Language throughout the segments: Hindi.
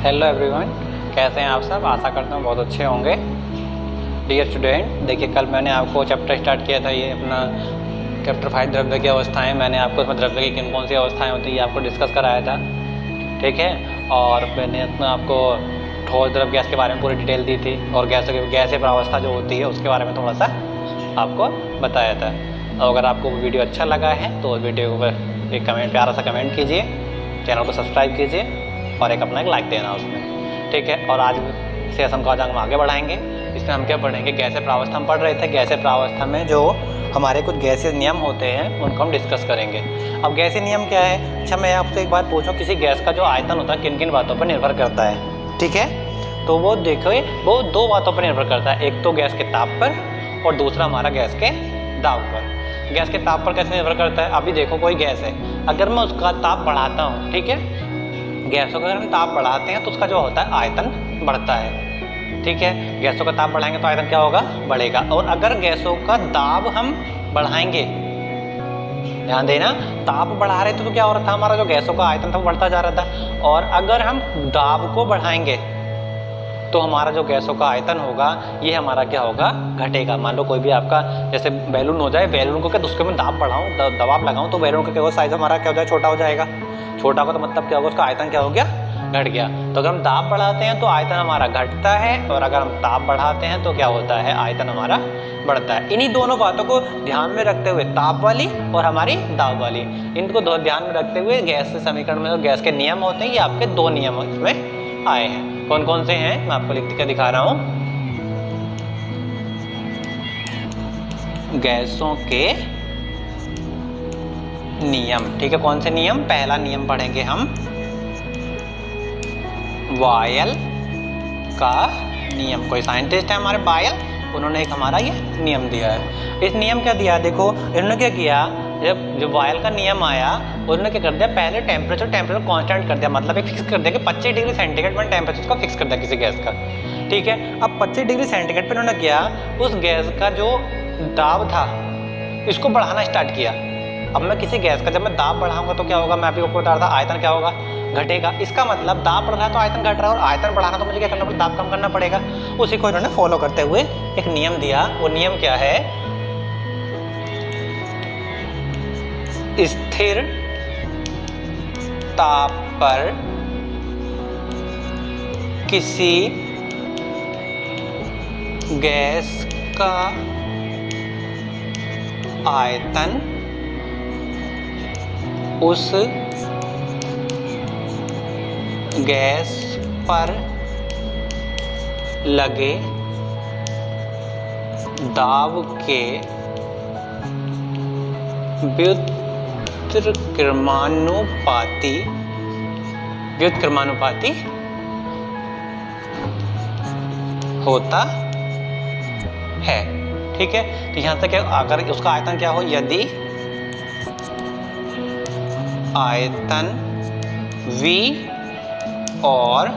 हेलो एवरीवन, कैसे हैं आप सब। आशा करता हूँ बहुत अच्छे होंगे। डियर स्टूडेंट, देखिए कल मैंने आपको चैप्टर स्टार्ट किया था, ये अपना चैप्टर 5 द्रव्य की अवस्थाएं। मैंने आपको इसमें द्रव्य की किन कौन सी अवस्थाएं होती है ये आपको डिस्कस कराया था, ठीक है। और मैंने इसमें आपको ठोस द्रव गैस के बारे में पूरी डिटेल दी थी और गैसीय प्रावस्था जो होती है उसके बारे में थोड़ा सा आपको बताया था। और अगर आपको वीडियो अच्छा लगा है तो वीडियो पर एक कमेंट, प्यारा सा कमेंट कीजिए, चैनल को सब्सक्राइब कीजिए और एक अपना एक लाइक देना उसमें, ठीक है। और आज सेशन को आज हम आगे बढ़ाएंगे। इसमें हम क्या पढ़ेंगे, गैसीय प्रावस्था हम पढ़ रहे थे। गैसीय प्रावस्था में जो हमारे कुछ गैसीय नियम होते हैं उनको हम डिस्कस करेंगे। अब गैसीय नियम क्या है। अच्छा, मैं आपसे एक बात पूछूं, किसी गैस का जो आयतन होता है किन किन बातों पर निर्भर करता है, ठीक है। तो वो देखो, वो दो बातों पर निर्भर करता है, एक तो गैस के ताप पर और दूसरा हमारा गैस के दाब पर। गैस के ताप पर कैसे निर्भर करता है। अभी देखो कोई गैस है, अगर मैं उसका ताप बढ़ाता हूँ, ठीक है, गैसों का अगर हम ताप बढ़ाते हैं तो उसका जो होता है आयतन बढ़ता है, ठीक है। गैसों का ताप बढ़ाएंगे तो आयतन क्या होगा, बढ़ेगा। और अगर गैसों का दाब हम बढ़ाएंगे, ध्यान देना, ताप बढ़ा रहे थे तो क्या हो रहा था, हमारा जो गैसों का आयतन था वो बढ़ता जा रहा था। और अगर हम दाब को बढ़ाएंगे तो हमारा जो गैसों का आयतन होगा ये हमारा क्या होगा, घटेगा। मान लो कोई भी आपका जैसे बैलून हो जाए, बैलून को क्या उसके में दाब बढ़ाऊँ, दबाव लगाऊँ तो बैलून का क्या होगा, साइज हमारा क्या हो जाए, छोटा हो जाएगा। छोटा होगा तो मतलब क्या होगा, उसका आयतन क्या हो गया, घट गया। तो अगर हम दाब बढ़ाते हैं तो आयतन हमारा घटता है और अगर हम ताप बढ़ाते हैं तो क्या होता है, आयतन हमारा बढ़ता है। इन्हीं दोनों बातों को ध्यान में रखते हुए, ताप वाली और हमारी दाब वाली, इनको ध्यान में रखते हुए गैस के समीकरण में जो गैस के नियम होते हैं ये आपके दो नियम इसमें आए हैं। कौन कौन से हैं मैं आपको लिख कर दिखा रहा हूँ। गैसों के नियम, ठीक है। कौन से नियम, पहला नियम पढ़ेंगे हम बॉयल का नियम। कोई साइंटिस्ट है हमारे बॉयल, उन्होंने एक हमारा ये नियम दिया है। इस नियम क्या दिया, देखो इन्होंने क्या किया, जब बॉयल का नियम आया उन्होंने क्या कर दिया, पहले टेम्परेचर कांस्टेंट कर दिया, मतलब एक फिक्स कर दिया कि 25 डिग्री सेंटीग्रेड में टेम्परेचर का फिक्स कर दिया किसी गैस का, ठीक है। अब 25 डिग्री सेंटीग्रेड पर उन्होंने किया, उस गैस का जो दाब था इसको बढ़ाना स्टार्ट किया। अब मैं किसी गैस का जब मैं दाब बढ़ाऊंगा तो क्या होगा, मैं अभी आपको बता रहा था, आयतन क्या होगा, घटेगा। इसका मतलब दाब बढ़ रहा है तो आयतन घट रहा है और आयतन बढ़ाना तो मुझे क्या करना पड़ेगा, दाब कम करना पड़ेगा। उसी को इन्होंने फॉलो करते हुए एक नियम दिया। वो नियम क्या है, स्थिर ताप पर किसी गैस का आयतन उस गैस पर लगे दाब के व्युत्क्रमानुपाती होता है, ठीक है। तो यहां से क्या, अगर उसका आयतन क्या हो, यदि आयतन V और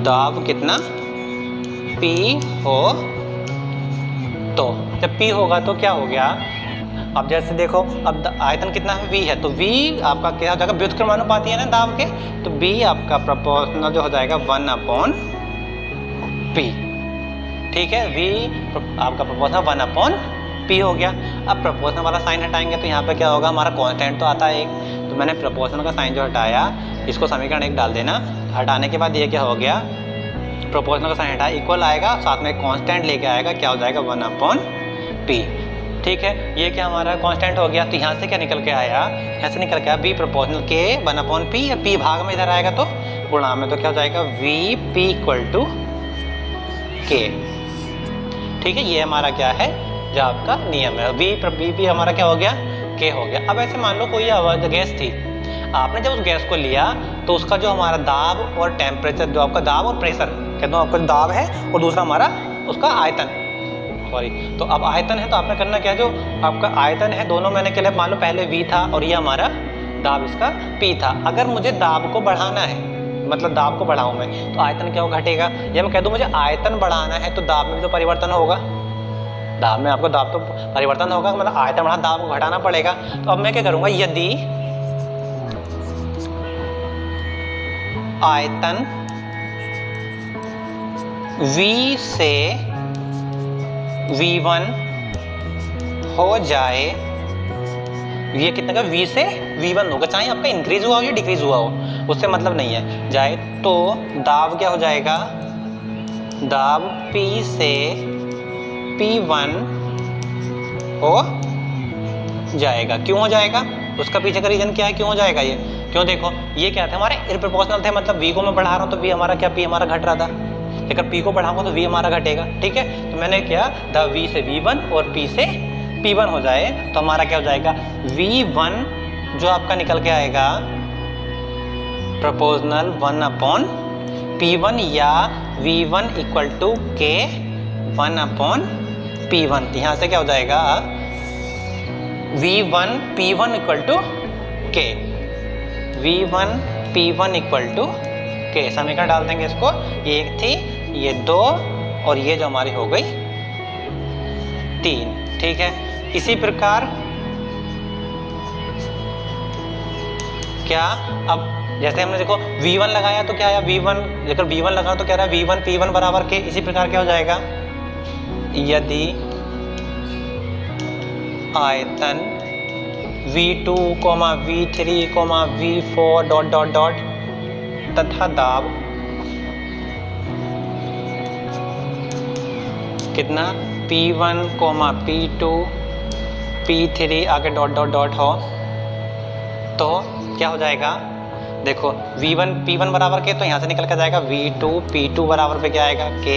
दाब कितना P हो, तो जब P होगा तो क्या हो गया, अब जैसे देखो, अब आयतन कितना है, V है, तो V आपका क्या हो जाएगा, व्युत्क्रमानुपाती है ना दाब के, तो B आपका प्रोपोर्शनल जो हो जाएगा 1/P, ठीक है। V आपका प्रोपोर्शनल 1/P हो गया। अब प्रोपोर्शनल वाला साइन हटाएंगे तो यहाँ पे क्या होगा, हमारा कांस्टेंट तो आता है एक, तो मैंने प्रोपोर्शनल का साइन जो हटाया, इसको समीकरण 1 डाल देना। हटाने के बाद ये क्या हो गया, प्रोपोर्शनल का साइन हटाया, इक्वल आएगा, साथ में कांस्टेंट लेके आएगा, क्या हो जाएगा, 1/P, ठीक है। ये क्या हमारा कांस्टेंट हो गया। तो यहाँ से क्या निकल के आया, यहाँ से निकल के आया B प्रोपोर्शनल के 1/P, या P भाग में इधर आएगा तो गुणा में, तो क्या हो जाएगा, VP = K, ठीक है। ये हमारा क्या है, जो आपका नियम है। VP हमारा क्या हो गया, K हो गया। अब ऐसे मान लो कोई गैस थी, आपने जब उस गैस को लिया तो उसका जो हमारा दाब और टेम्परेचर, जो आपका दाब और प्रेशर, कहते हैं आपका दाब है और दूसरा हमारा उसका आयतन, सॉरी, तो अब आयतन है तो आपने करना क्या है, जो आपका आयतन है दोनों मैंने के लिए, मान लो पहले V था और ये हमारा दाब इसका P था। अगर मुझे दाब को बढ़ाना है, मतलब दाब को बढ़ाऊं मैं, तो आयतन क्या होगा, घटेगा। या मैं कह दूं मुझे आयतन बढ़ाना है तो दाब में भी तो परिवर्तन होगा, दाब में आपको दाब तो परिवर्तन होगा, मतलब आयतन बढ़ा, दाब को घटाना पड़ेगा। तो अब मैं क्या करूंगा, यदि आयतन V से V1 हो जाए, ये कितने का V से V1 होगा, चाहे आपका इंक्रीज हुआ हो या डिक्रीज हुआ हो, उससे मतलब नहीं है, जाए तो दाब क्या हो जाएगा, दाब P से P1 हो जाएगा। क्यों हो जाएगा, उसका पीछे का रीजन क्या है, क्यों हो जाएगा ये, क्यों, देखो ये क्या था, हमारे इरप्रोपोर्शनल थे, मतलब V को मैं बढ़ा रहा हूँ तो V हमारा क्या, P हमारा घट रहा था, लेकिन P को बढ़ाऊंगा तो V हमारा घटेगा, ठीक है। तो मैंने क्या, द V से V1 और P से P1 हो जाए तो हमारा क्या हो जाएगा, V1 जो आपका निकल के आएगा प्रोपोर्शनल 1/P1 या V1 equal to K 1/P1। यहाँ से क्या हो जाएगा, V1 P1 equal to K, V1 P1 equal to K। समीकरण डाल देंगे इसको, ये एक थी, ये 2 और ये जो हमारी हो गई 3, ठीक है। इसी प्रकार क्या, अब जैसे हमने देखो V1 लगाया तो क्या आया, V1 लेकर V1 लगाओ तो क्या रहा, V1 P1 बराबर K। इसी प्रकार क्या हो जाएगा, यदि आयतन V2, V3, V4 dot dot dot तथा दाब कितना P1, P2, P3 आगे डॉट डॉट डॉट हो, तो क्या हो जाएगा, देखो V1 P1 बराबर के, तो यहाँ से निकल कर जाएगा V2 P2 बराबर पे क्या आएगा K,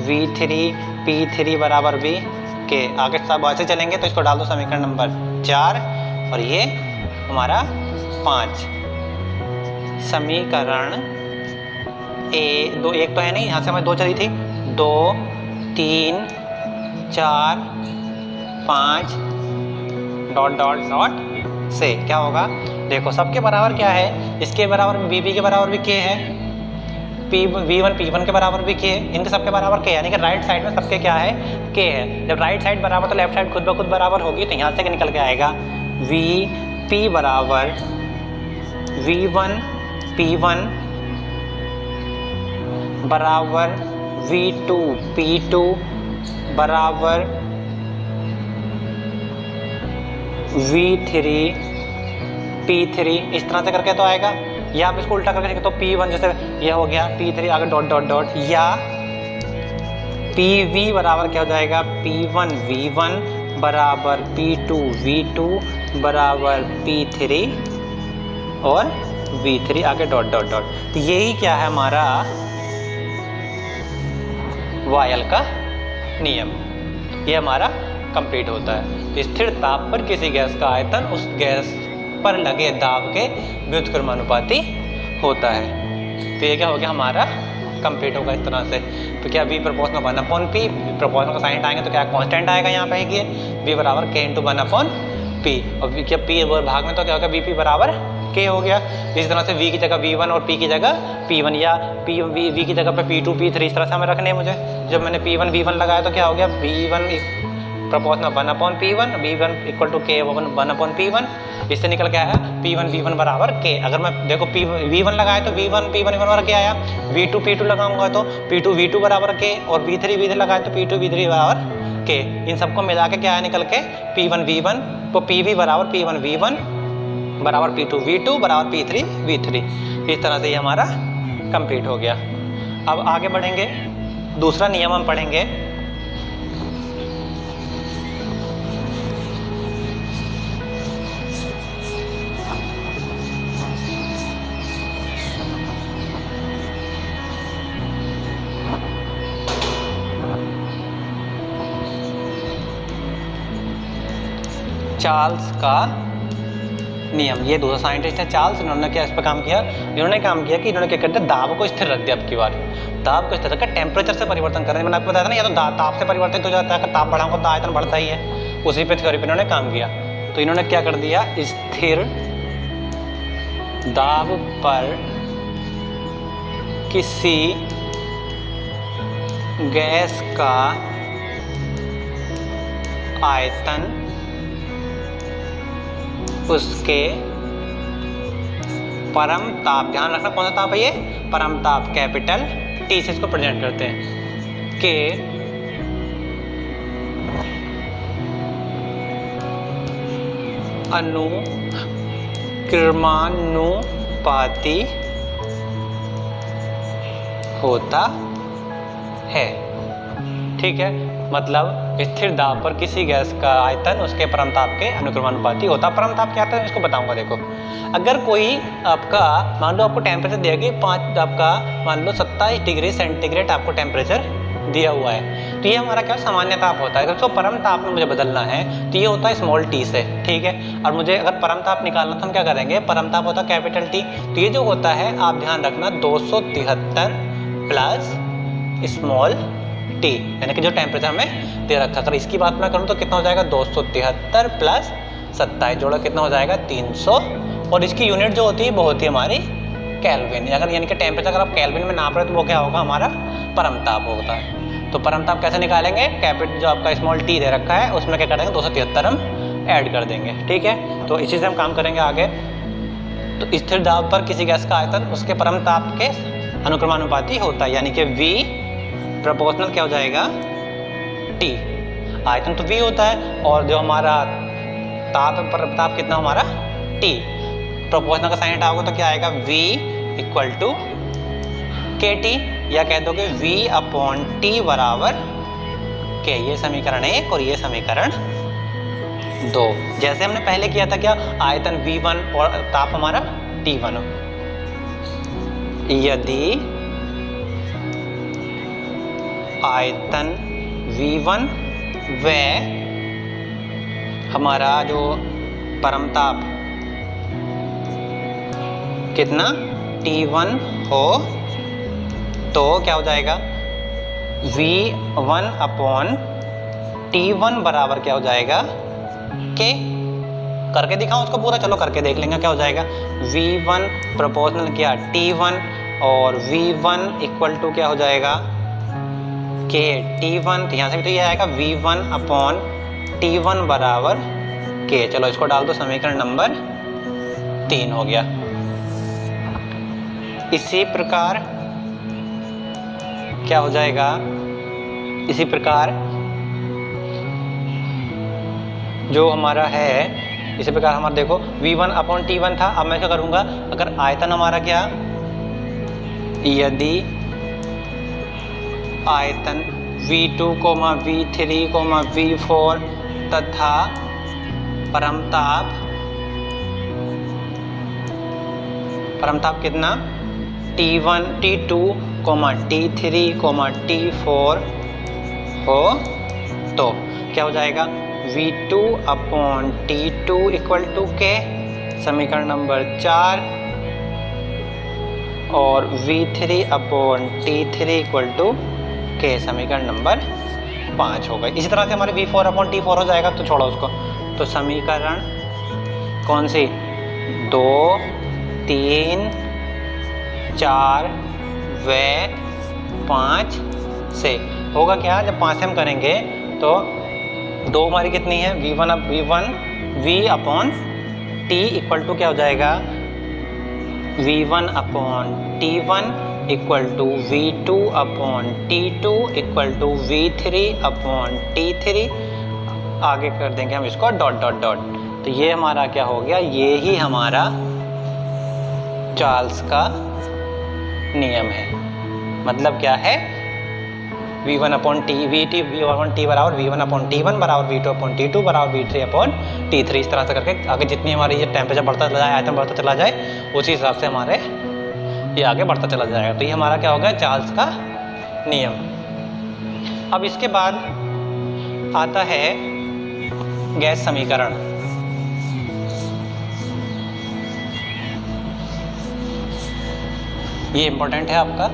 V3 P3 बराबर भी K। आगे सब ऐसे चलेंगे तो इसको डाल दो समीकरण नंबर 4 और ये हमारा 5। समीकरण एक तो है नहीं, यहाँ से हमें 2 चली थी, 2 3 4 5 डॉट डॉट डॉट से क्या होगा, देखो सबके बराबर क्या है, इसके बराबर BB के बराबर भी K है, V1 P1 के बराबर भी K है, इनके सबके बराबर K है, यानी कि राइट साइड में सबके क्या है, K है। जब राइट साइड बराबर तो लेफ्ट साइड खुद ब खुद बराबर होगी, तो यहाँ से निकल के आएगा VP बराबर V1 P1 बराबर V2 P2 बराबर V3 P3। इस तरह से करके तो आएगा, या आप इसको उल्टा करके देखें तो P1 जैसे ये हो गया, P3 आगे डॉट डॉट डॉट, या PV बराबर क्या हो जाएगा, P1 V1 बराबर P2 V2 बराबर P3 और V3 आगे डॉट डॉट डॉट। तो यही क्या है हमारा वायल का नियम, ये हमारा कंप्लीट होता है। स्थिर ताप पर किसी गैस का आयतन उस गैस पर लगे दाब के व्युत्क्रमानुपाती होता है। तो ये क्या हो गया हमारा कंप्लीट होगा इस तरह से। तो क्या V प्रोपोर्शनल 1/P, प्रोपोर्शनल का साइन आएंगे तो क्या कांस्टेंट आएगा यहाँ पे, ये V बराबर K × 1/P, और क्या P भाग में तो क्या होगा VP बराबर K हो गया। इसी तरह से V की जगह V1 और P की जगह P1, या V की जगह पे P2 P3 इस तरह से हमें रखने हैं मुझे। जब मैंने P1 V1 लगाया तो क्या हो गया, V1 proportional 1/P1, V1 equal to K 1/P1। इससे निकल के आया P1 V1 बराबर K। अगर मैं देखो V1 लगाया तो V1 P1 बराबर K आया, V2 P2 लगाऊंगा तो P2 V2 बराबर K, और V3 V3 लगाया तो P2 V3 बराबर K। इन सबको मिला के क्या है निकल के P1 V1, तो PV बराबर P1 V1 बराबर P2 V2 बराबर P3 V3। इस तरह से ये हमारा कंप्लीट हो गया। अब आगे बढ़ेंगे, दूसरा नियम हम पढ़ेंगे। चार्ल्स का नियम। ये दूसरा साइंटिस्ट है चार्ल्स, इन्होंने क्या इस पर काम किया, इन्होंने काम किया कि इन्होंने क्या करते हैं, दाब को स्थिर रख दिया। अब की बार दाब को स्थिर रखकर टेम्परेचर से परिवर्तन करने, मैंने आपको बताया था ना, या तो ताप से परिवर्तित हो जाता है, ताप बढ़ाऊंगा तो आयतन बढ़ता ही है, उसी पे थ्योरी पे इन्होंने काम किया। तो इन्होंने क्या कर दिया, स्थिर दाब पर किसी गैस का आयतन उसके परम ताप, ध्यान रखना कौन सा ताप है ये, परम ताप, कैपिटल टी से इसको प्रेजेंट करते हैं, के अनुक्रमानुपाती होता है। ठीक है, मतलब स्थिर दाब पर किसी गैस का आयतन उसके परमताप के अनुक्रमानुपाती होता है। परमताप क्या होता है इसको बताऊंगा। देखो, अगर कोई आपका मान लो आपको टेम्परेचर दिया कि 5 आपका मान लो 27 डिग्री सेंटीग्रेड आपको टेम्परेचर दिया हुआ है, तो ये हमारा क्या सामान्य ताप होता है। अगर तो परम ताप में मुझे बदलना है तो ये होता है स्मॉल टी से। ठीक है, और मुझे अगर परम ताप निकालना तो हम क्या करेंगे, परम ताप होता है कैपिटल टी। तो ये जो होता है आप ध्यान रखना 273 प्लस स्मॉल टी, यानी कि जो टेम्परेचर हमें दे रखा। अगर इसकी बात मैं करूँ तो कितना हो जाएगा, 273 प्लस 27 जोड़ा कितना हो जाएगा 300। और इसकी यूनिट जो होती है वो होती है हमारी केल्विन। अगर यानी कि टेम्परेचर अगर आप केल्विन में नाप रहे हो तो वो क्या होगा, हमारा परमताप होता है। तो परमताप कैसे निकालेंगे, कैपिटल जो आपका स्मॉल टी दे रखा है उसमें क्या करेंगे 273 हम ऐड कर देंगे। ठीक है, तो इसी से हम काम करेंगे आगे। तो स्थिर दाब पर किसी गैस का आयतन उसके परमताप के अनुक्रमानुपाती होता है, यानी कि V प्रोपोर्शनल क्या हो जाएगा T। आयतन तो V होता है और जो हमारा ताप परमताप कितना हमारा T। प्रोपोर्शनल का साइन हटाओगे तो क्या आएगा, V इक्वल टू KT, या कह दोगे V अपॉन T बराबर K। ये समीकरण 1 और ये समीकरण 2। जैसे हमने पहले किया था क्या, आयतन V1 और ताप हमारा T1 हो। यदि आयतन V1 व हमारा जो परमताप कितना T1 हो तो क्या हो जाएगा, V1 अपॉन T1 बराबर क्या हो जाएगा K। करके दिखाऊं उसको पूरा, चलो करके देख लेंगे क्या हो जाएगा। V1 प्रोपोर्शनल क्या T1 और V1 इक्वल टू क्या हो जाएगा K T1। तो यहाँ से भी तो ये आएगा V1 अपॉन T1 बराबर K। चलो इसको डाल दो, समीकरण नंबर 3 हो गया। इसी प्रकार क्या हो जाएगा, इसी प्रकार जो हमारा है, इसी प्रकार हमारा देखो V1 अपॉन T1 था। अब मैं क्या करूँगा, अगर आयतन हमारा क्या, यदि आयतन V2, V3, V4 तथा परमताप कितना T1, T2, T3, T4 हो तो क्या हो जाएगा, V2 upon T2 equal to K, समीकरण नंबर 4, और V3 upon T3 equal to K, समीकरण नंबर 5 हो गए। इसी तरह से हमारे V4 अपॉन T4 हो जाएगा, तो छोड़ो उसको। तो समीकरण कौन सी, 2, 3, 4 व 5 से होगा क्या, जब 5 से हम करेंगे तो 2 हमारी कितनी है, V upon T equal to क्या हो जाएगा, V1 upon T1 equal to V2 upon T2 equal to V3 upon T3। आगे कर देंगे हम इसको डॉट डॉट डॉट। तो ये हमारा क्या हो गया, ये ही हमारा चार्ल्स का नियम है। मतलब क्या है, V1 upon T V1 T बराबर V1 अपॉन T1 बराबर V2 अपॉन T2 बराबर V3 अपॉन T3। इस तरह से करके आगे जितनी हमारी ये टेम्परेचर बढ़ता चला जाए, आयतन बढ़ता चला जाए, उसी हिसाब से हमारे ये आगे बढ़ता चला जाएगा। तो ये हमारा क्या हो गया, चार्ल्स का नियम। अब इसके बाद आता है गैस समीकरण। ये इंपॉर्टेंट है आपका।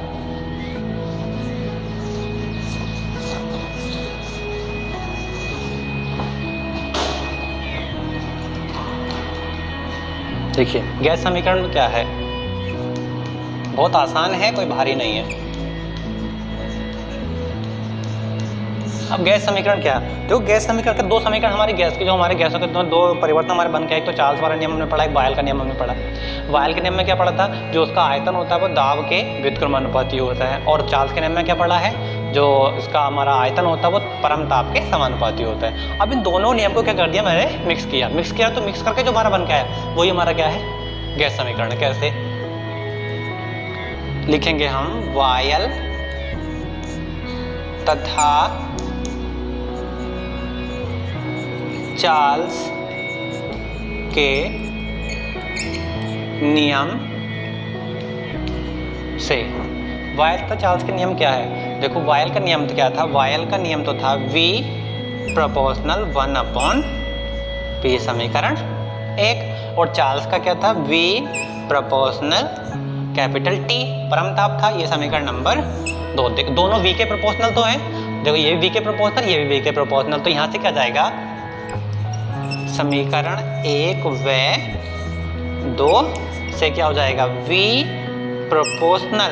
देखिए गैस समीकरण क्या है, बहुत आसान है, कोई भारी नहीं है। अब गैस समीकरण क्या है? तो गैस समीकरण के दो समीकरण हमारे गैस के, जो हमारे गैसों के दो परिवर्तन हमारे बन के, एक तो चार्ल्स वाला नियम हमने पढ़ा, एक बॉयल का नियम हमने पढ़ा। बॉयल के नियम में क्या पढ़ा था? जो उसका आयतन होता है वो दाब के व्युत्क्रमानुपाती होता है, और चार्ल्स के नियम में क्या पढ़ा है? जो इसका हमारा आयतन होता है वो परमताप के समानुपाती होता है। अब इन दोनों नियम को क्या कर दिया मैंने? मिक्स किया तो मिक्स करके जो हमारा बन के आया वही हमारा क्या है? गैस समीकरण। कैसे लिखेंगे हम? बॉयल तथा चार्ल्स के नियम से। बॉयल तथा चार्ल्स के नियम क्या है? देखो बॉयल का नियम तो क्या था? बॉयल का नियम तो था V प्रोपोर्शनल 1/P समीकरण एक, और चार्ल्स का क्या था? V प्रोपोर्शनल कैपिटल T परमताप था, ये समीकरण नंबर 2। देखो दोनों V के प्रोपोर्शनल तो हैं, देखो ये भी V के प्रोपोर्शनल, ये भी V के प्रोपोर्शनल, तो यहाँ से क्या जाएगा? समीकरण 1 व 2 से क्या हो जाएगा? V प्रोपोर्शनल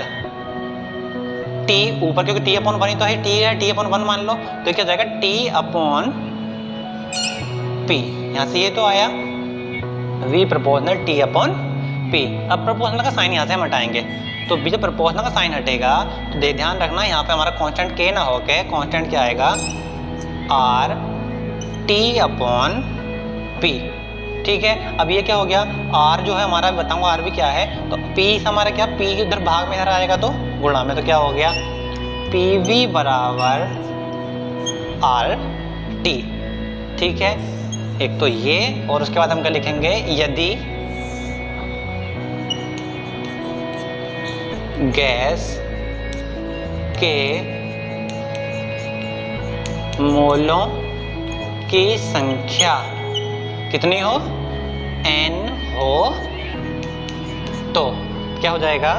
T ऊपर, क्योंकि T अपॉन 1 तो है, T है, T अपॉन 1 मान लो, तो क्या जाएगा? T upon P। यहाँ से ये तो आया V proportional T upon P। अब प्रोपोर्शनल का साइन यहाँ से हम हटाएंगे, तो जब प्रोपोर्शनल का साइन हटेगा तो ध्यान रखना यहाँ पे हमारा कांस्टेंट K ना होके कांस्टेंट क्या आएगा? R T upon P। ठीक है, अब ये क्या हो गया? R जो है हमारा, बताऊंगा R भी क्या है, तो P हमारा क्या? P उधर भाग में इधर आएगा तो गुणा में, तो क्या हो गया? PV बराबर R T। ठीक है, एक तो ये, और उसके बाद हम क्या लिखेंगे? यदि गैस के मोलों की संख्या कितनी हो? N हो तो क्या हो जाएगा?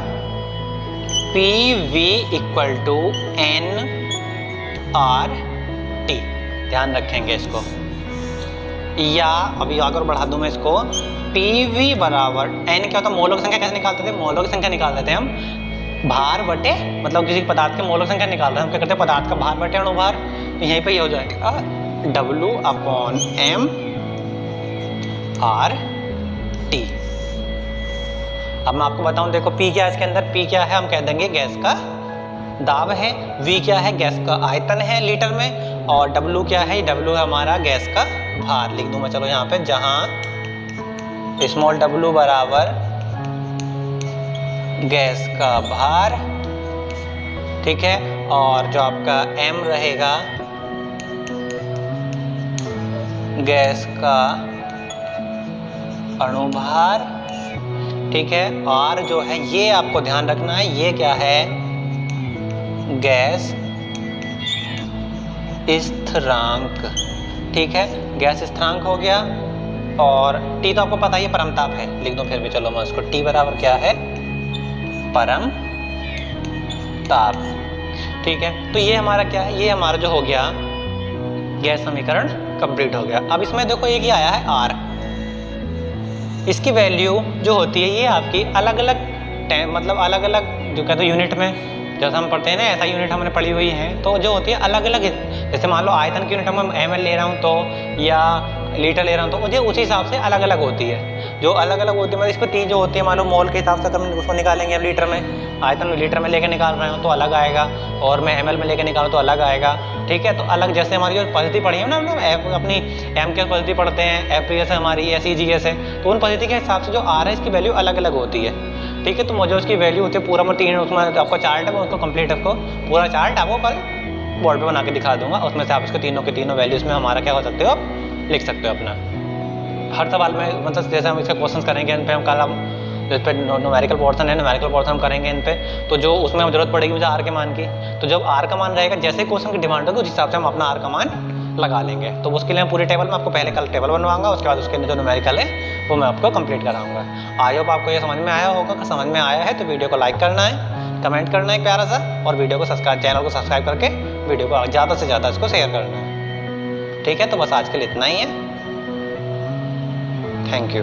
PV equal to NRT। ध्यान रखेंगे इसको, या अभी आगे बढ़ा दूं मैं इसको। PV बराबर N क्या होता है? मोलों की संख्या कैसे निकालते थे? मोलों की संख्या निकालते थे हम भार बटे, मतलब किसी पदार्थ के मोलों की संख्या निकालते हैं हम क्या करते हैं? पदार्थ का भार बटे अणुभार, तो यहीं पे ये हो जाएगा W upon M R T। अब मैं आपको बताऊं, देखो P क्या है इसके अंदर? P क्या है? हम कह देंगे गैस का दाब है, V क्या है? गैस का आयतन है लीटर में, और W क्या है? W है हमारा गैस का भार। लिख दूं मैं चलो यहाँ पे, जहां स्मॉल w बराबर गैस का भार, ठीक है, और जो आपका m रहेगा गैस का अणुभार, ठीक है, और जो है ये आपको ध्यान रखना है, ये क्या है? गैस स्थिरांक। ठीक है, गैस स्थिरांक हो गया, और T तो आपको पता ही है परमताप है, लिख दो फिर भी चलो मैं उसको। T बराबर क्या है? परम ताप। ठीक है, तो ये हमारा क्या है? ये हमारा जो हो गया गैस समीकरण कंप्लीट हो गया। अब इसमें देखो एक ही आया है R, इसकी वैल्यू जो होती है ये आपकी अलग अलग टाइम, मतलब अलग अलग जो कहते हैं यूनिट में, जैसे हम पढ़ते हैं ना ऐसा यूनिट हमने पढ़ी हुई है, तो जो होती है अलग अलग, जैसे मान लो आयतन की यूनिट हम ml ले रहा हूँ तो, या लीटर ले रहा हूँ तो मुझे उसी हिसाब से अलग अलग होती है, जो अलग अलग होती है। मतलब इसको T जो होती है मान लो मोल के हिसाब से अगर हम उसको निकालेंगे अब लीटर में, आयतन में लीटर में लेके निकाल रहे हो तो अलग आएगा, और मैं ml में लेके निकालूँ तो अलग आएगा। ठीक है, तो अलग जैसे हमारी जो पद्धति पढ़ी है ना, हम लोग अपनी M के पद्धति पढ़ते हैं, FPS है हमारी, SEGS है, तो उन पद्धति के हिसाब से जो R है इसकी वैल्यू अलग अलग होती है। ठीक है, तो मुझे उसकी वैल्यू होती है पूरा, मैं 3 उसमें आपका चार्ट है, मैं उसको कंप्लीट आपको पूरा चार्ट आपको कल बोर्ड पे बना के दिखा दूंगा, उसमें से आप इसको तीनों के तीनों वैल्यूज में हमारा क्या हो सकते हो, लिख सकते हो अपना। हर सवाल में मतलब जैसे हम इसके क्वेश्चन करेंगे इन पे, हम कल हम जिस पे न्यूमेरिकल पोर्शन है, न्यूमेरिकल पोर्शन हम करेंगे इन पे, तो जो उसमें जरूरत पड़ेगी मुझे R के मान की, तो जब R का मान रहेगा जैसे क्वेश्चन की डिमांड होगी उस हिसाब से हम अपना R का मान लगा लेंगे। तो उसके लिए हम पूरी टेबल में आपको पहले कल टेबल बनवाऊंगा, उसके बाद उसके जो न्यूमेरिकल है वो मैं आपको कंप्लीट कराऊंगा। आई होप आपको ये समझ में आया होगा। अगर समझ में आया है तो वीडियो को लाइक करना है, कमेंट करना है प्यारा सा, और वीडियो को सब्सक्राइब, चैनल को सब्सक्राइब करके वीडियो को ज़्यादा से ज़्यादा इसको शेयर करना है। ठीक है, तो बस आज के लिए इतना ही है। Thank you.